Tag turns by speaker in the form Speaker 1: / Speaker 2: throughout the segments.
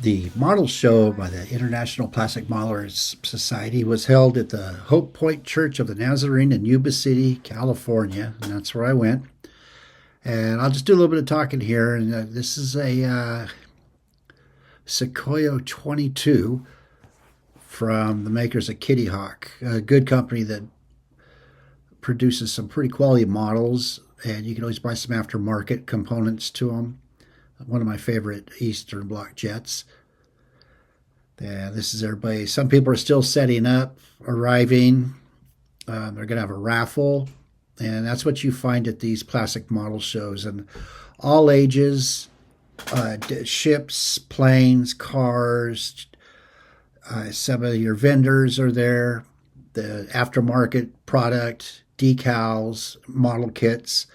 Speaker 1: The model show by the International Plastic Modelers Society was held at the Hope Point Church of the Nazarene in Yuba City, California, and that's where I went. And I'll just do a little bit of talking here. And this is a Sequoia 22 from the makers of Kitty Hawk, a good company that produces some pretty quality models, and you can always buy some aftermarket components to them. One of my favorite Eastern Bloc jets. This is everybody. Some people are still setting up, arriving. They're going to have a raffle, and that's what you find at these plastic model shows. And all ages, ships, planes, cars. Some of your vendors are there. The aftermarket product, decals, model kits.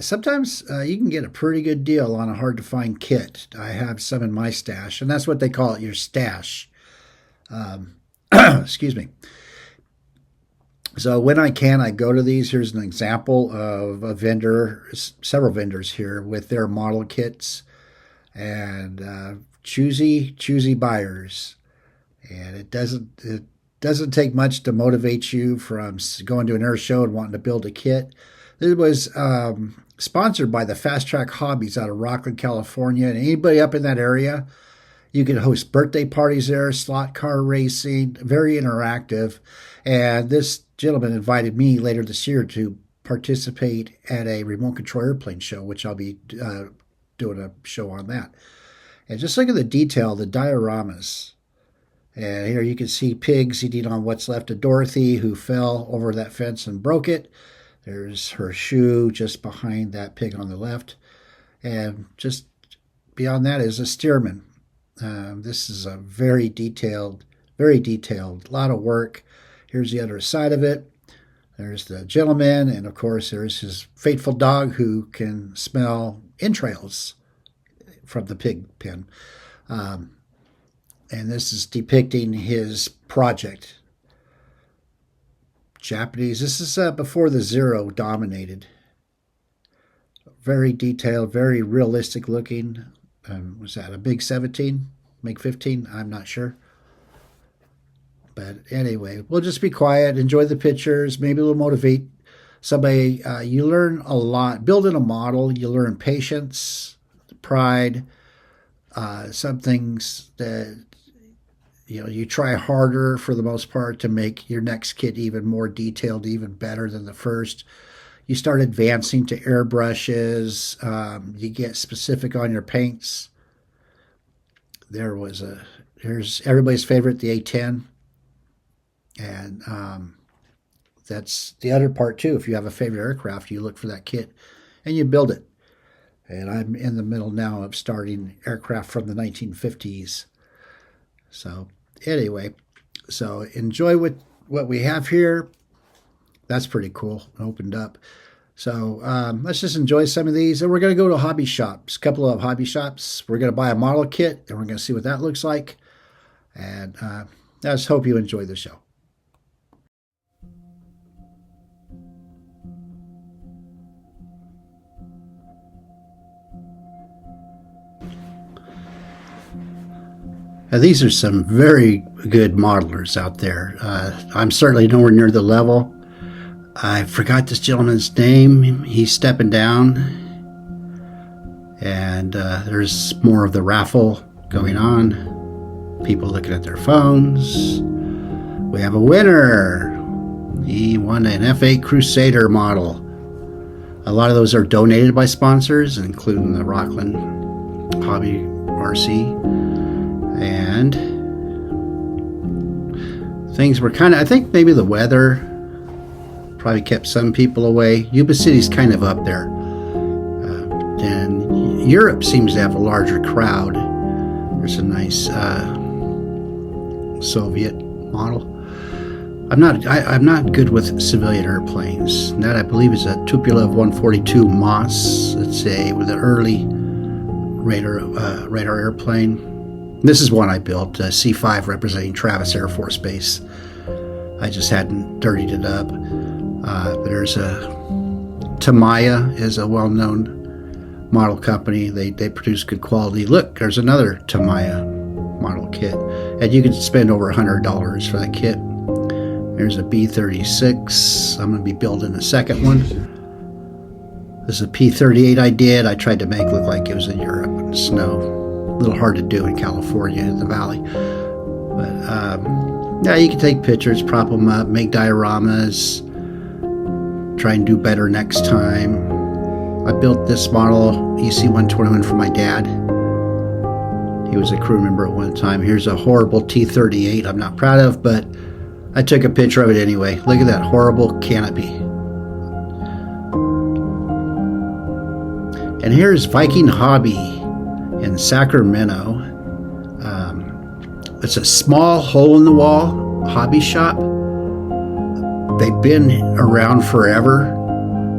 Speaker 1: Sometimes you can get a pretty good deal on a hard-to-find kit. I have some in my stash, and that's what they call it, your stash. Excuse me. So when I can, I go to these. Here's an example of a vendor, several vendors here with their model kits, and choosy buyers. And it doesn't take much to motivate you from going to an air show and wanting to build a kit. It was sponsored by the Fast Track Hobbies out of Rockland, California. And anybody up in that area, you can host birthday parties there, slot car racing, very interactive. And this gentleman invited me later this year to participate at a remote control airplane show, which I'll be doing a show on that. And just look at the detail, the dioramas. And here you can see pigs eating on what's left of Dorothy, who fell over that fence and broke it. There's her shoe just behind that pig on the left. And just beyond that is a steerman. This is a very detailed, a lot of work. Here's the other side of it. There's the gentleman, and of course there's his faithful dog who can smell entrails from the pig pen. And this is depicting his project. Japanese. This is before the Zero dominated. Very detailed, very realistic looking. Was that a MiG 17? MiG 15? I'm not sure. But anyway, we'll just be quiet, enjoy the pictures, maybe it'll motivate somebody. You learn a lot. Building a model, you learn patience, pride, some things that you try harder for the most part to make your next kit even more detailed, even better than the first. You start advancing to airbrushes. You get specific on your paints. Here's everybody's favorite, the A-10. And that's the other part too. If you have a favorite aircraft, you look for that kit and you build it. And I'm in the middle now of starting aircraft from the 1950s. So anyway, so enjoy what we have here. That's pretty cool. Opened up. So let's just enjoy some of these. And we're going to go to hobby shops, a couple of hobby shops. We're going to buy a model kit, and we're going to see what that looks like. And I just hope you enjoy the show. Now, these are some very good modelers out there. I'm certainly nowhere near the level. I forgot this gentleman's name. He's stepping down. And there's more of the raffle going on. People looking at their phones. We have a winner. He won an F8 Crusader model. A lot of those are donated by sponsors, including the Rockland Hobby RC. And things were I think maybe the weather probably kept some people away. Yuba City's kind of up there. And Europe seems to have a larger crowd. There's a nice Soviet model. I'm not good with civilian airplanes. And that, I believe, is a Tupolev 142 Moss. It's with an early radar airplane. This is one I built, C5 representing Travis Air Force Base. I just hadn't dirtied it up. But there's a Tamaya is a well-known model company. They produce good quality. Look, there's another Tamiya model kit, and you can spend over $100 for that kit. There's a B36. I'm going to be building a second one. This is a P38 I did. I tried to make it look like it was in Europe in snow. A little hard to do in California in the valley. But yeah, you can take pictures, prop them up, make dioramas, try and do better next time. I built this model, EC-121, for my dad. He was a crew member at one time. Here's a horrible T-38 I'm not proud of, but I took a picture of it anyway. Look at that horrible canopy. And here's Viking Hobby in Sacramento. It's a small hole-in-the-wall hobby shop. They've been around forever,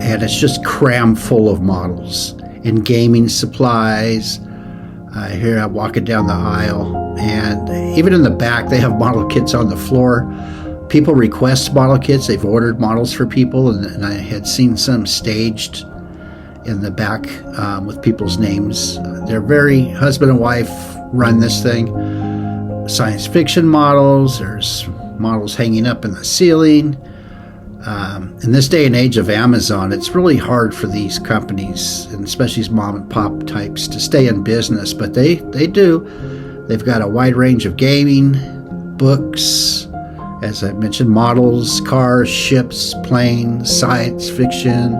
Speaker 1: and it's just crammed full of models and gaming supplies. Here I'm walking down the aisle, and even in the back they have model kits on the floor. People request model kits. They've ordered models for people, and I had seen some staged in the back with people's names. They're very husband and wife run this thing. Science fiction models. There's models hanging up in the ceiling. In this day and age of Amazon, it's really hard for these companies, and especially these mom and pop types, to stay in business, but they do. They've got a wide range of gaming, books, as I mentioned, models, cars, ships, planes, science fiction,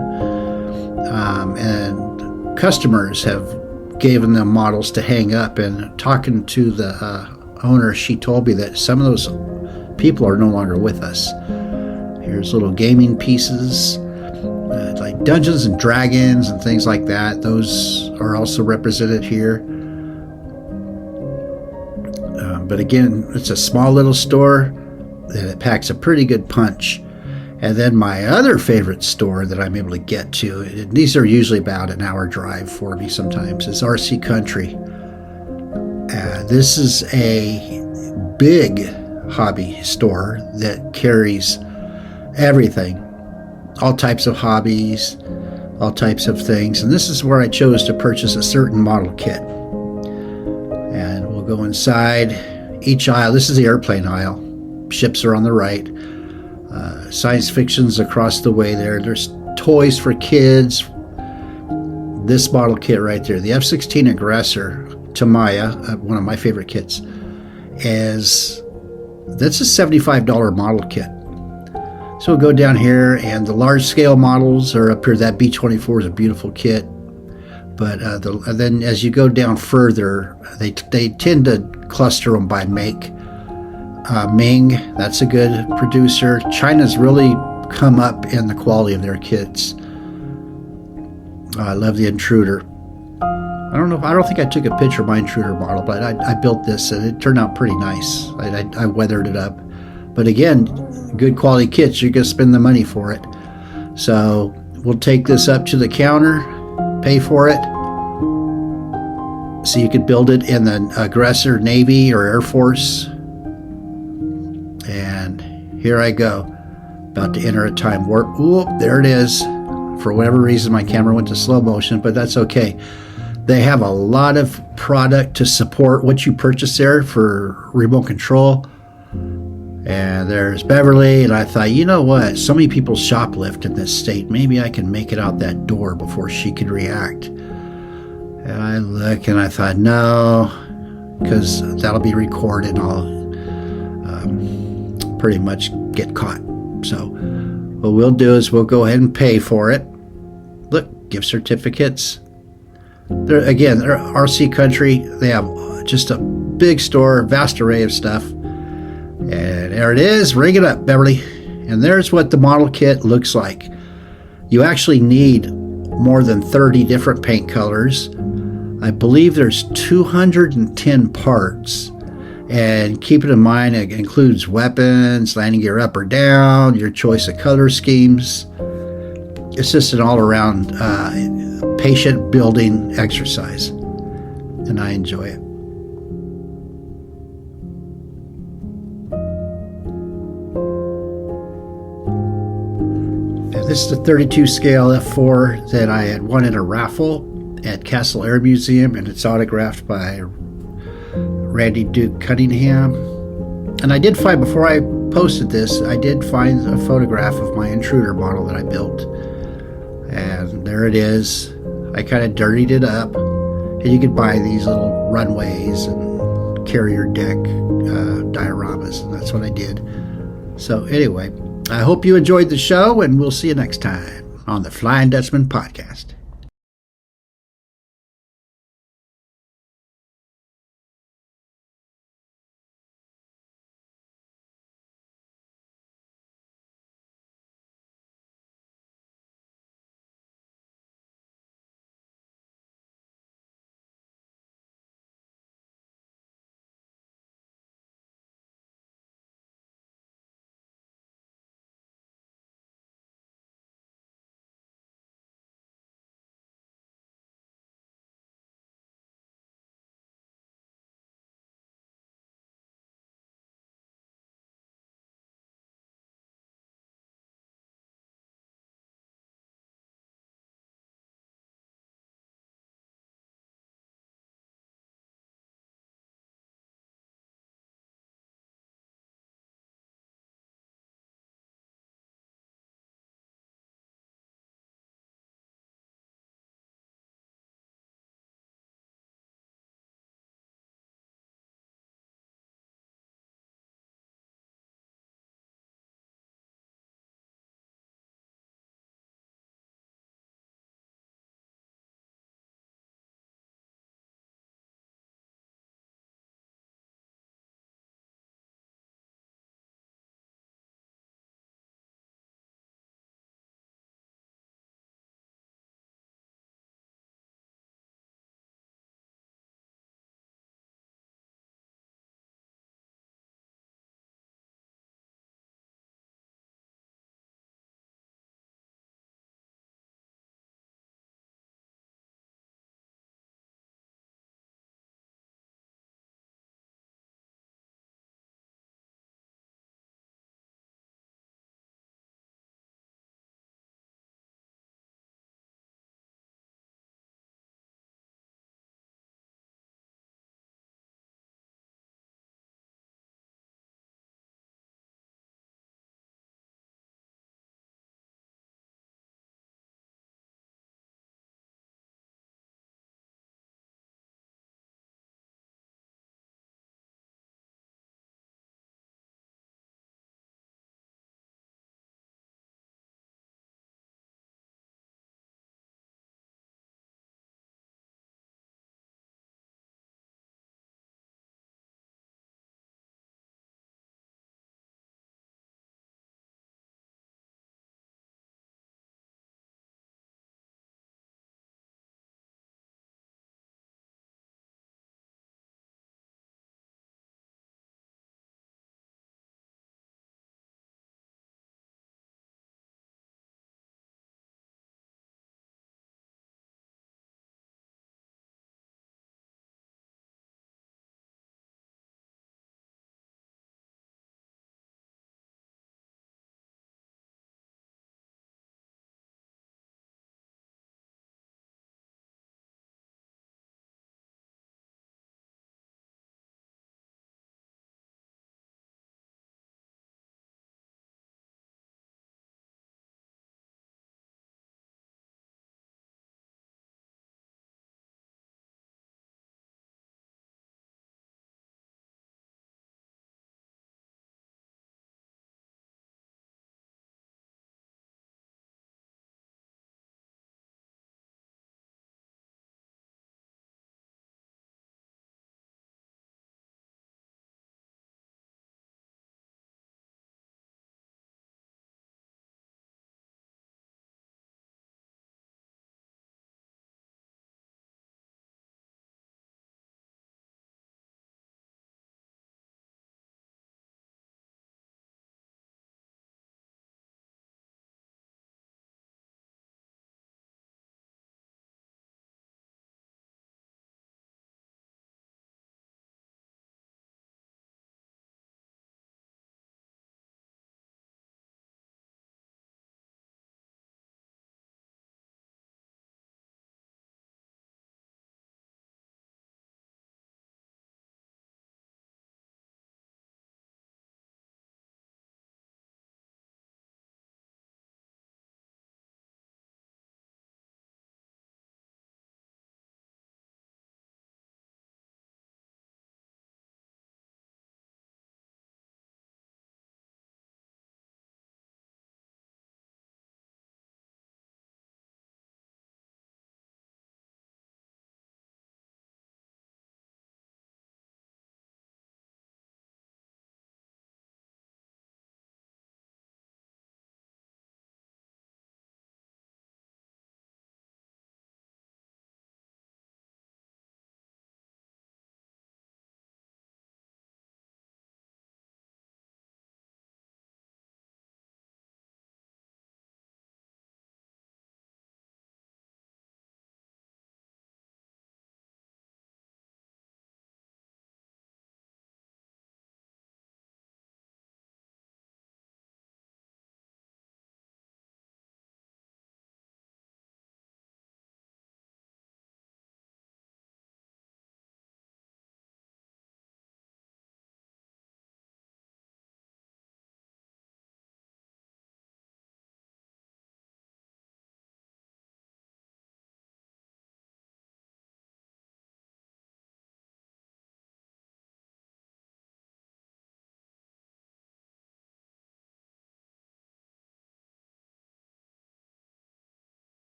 Speaker 1: and customers have given them models to hang up. And talking to the owner, she told me that some of those people are no longer with us. Here's little gaming pieces, like Dungeons and Dragons and things like that. Those are also represented here. But again, it's a small little store, and it packs a pretty good punch. And then my other favorite store that I'm able to get to, and these are usually about an hour drive for me sometimes, is RC Country. This is a big hobby store that carries everything, all types of hobbies, all types of things. And this is where I chose to purchase a certain model kit. And we'll go inside each aisle. This is the airplane aisle. Ships are on the right. Science fiction's across the way there. There's toys for kids. This model kit right there, the F-16 Aggressor Tamiya, one of my favorite kits, that's a $75 model kit. So we'll go down here, and the large scale models are up here. That B-24 is a beautiful kit. But then as you go down further, they tend to cluster them by make. Ming, that's a good producer. China's really come up in the quality of their kits. I love the Intruder. I don't think I took a picture of my Intruder model, but I built this, and it turned out pretty nice. I weathered it up. But again, good quality kits, you're going to spend the money for it. So we'll take this up to the counter, pay for it. So you could build it in the Aggressor Navy or Air Force. And here I go, about to enter a time warp. Whoop, there it is. For whatever reason, my camera went to slow motion, but that's okay. They have a lot of product to support what you purchase there for remote control. And there's Beverly, and I thought, you know what? So many people shoplift in this state. Maybe I can make it out that door before she could react. And I look, and I thought, no, because that'll be recorded, and I'll pretty much get caught. So what we'll do is we'll go ahead and pay for it. Look, gift certificates. They're RC Country. They have just a big store, vast array of stuff. And there it is. Ring it up, Beverly. And there's what the model kit looks like. You actually need more than 30 different paint colors. I believe there's 210 parts. And keep it in mind, it includes weapons, landing gear up or down, your choice of color schemes. It's just an all-around patient building exercise. And I enjoy it. This is the 32 scale F4 that I had won in a raffle, at Castle Air Museum, and it's autographed by Randy Duke Cunningham. And I did find, before I posted this, I did find a photograph of my intruder model that I built. And there it is. I kind of dirtied it up. And you could buy these little runways and carrier deck dioramas, and that's what I did. So anyway, I hope you enjoyed the show, and we'll see you next time on the Flying Dutchman podcast.